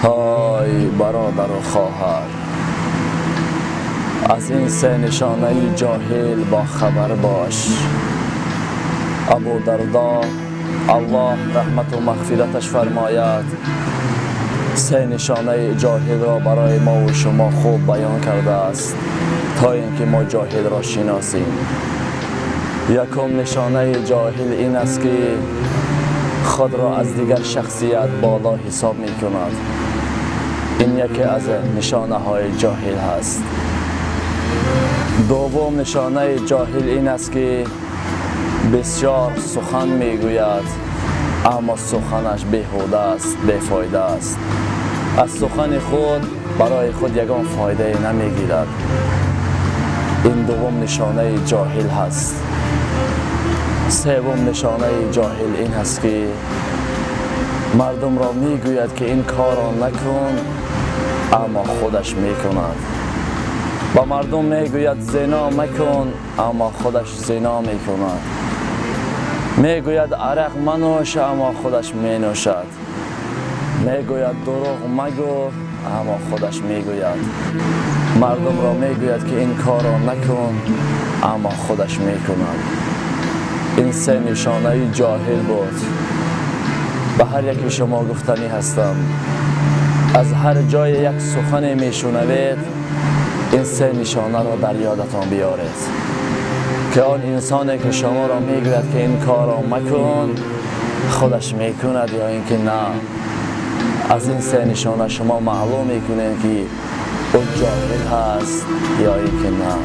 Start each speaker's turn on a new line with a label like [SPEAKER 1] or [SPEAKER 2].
[SPEAKER 1] های برادر و خواهر، از این سه نشانه جاهل با خبر باش. ابو دردا الله رحمت و مغفرتش فرماید سه نشانه جاهل را برای ما و شما خوب بیان کرده است تا اینکه ما جاهل را شناسیم. یکم نشانه جاهل این است که خود را از دیگر شخصیت بالا حساب می کند. این یکی از نشانه های جاهل هست. دوم نشانه جاهل این است که بسیار سخن می گوید اما سخنش بیهوده است، بیفایده است. از سخن خود برای خود یگان فایده نمی گیرد. این دوم نشانه جاهل هست. سوم نشانه جاهل این هست که مردم را می گوید که این کار را نکن اما خودش می کند. با مردم می گوید زنا مکن اما خودش زنا می کند. می گوید عرق منوش اما خودش می نوشد. می گوید دروغ مگو اما خودش می گوید. مردم را می گوید که این کار را نکن اما خودش می کند. این سه نشانه جاهل بود. به هر یکی شما گفتنی هستم، از هر جای یک سخن می شنوید این سه نشانه را در یادتان بیارید که آن انسانی که شما را می گوید که این کار را مکن خودش می کند یا اینکه نه. از این سه نشانه شما معلوم می کنید که او جاهل هست یا اینکه نه.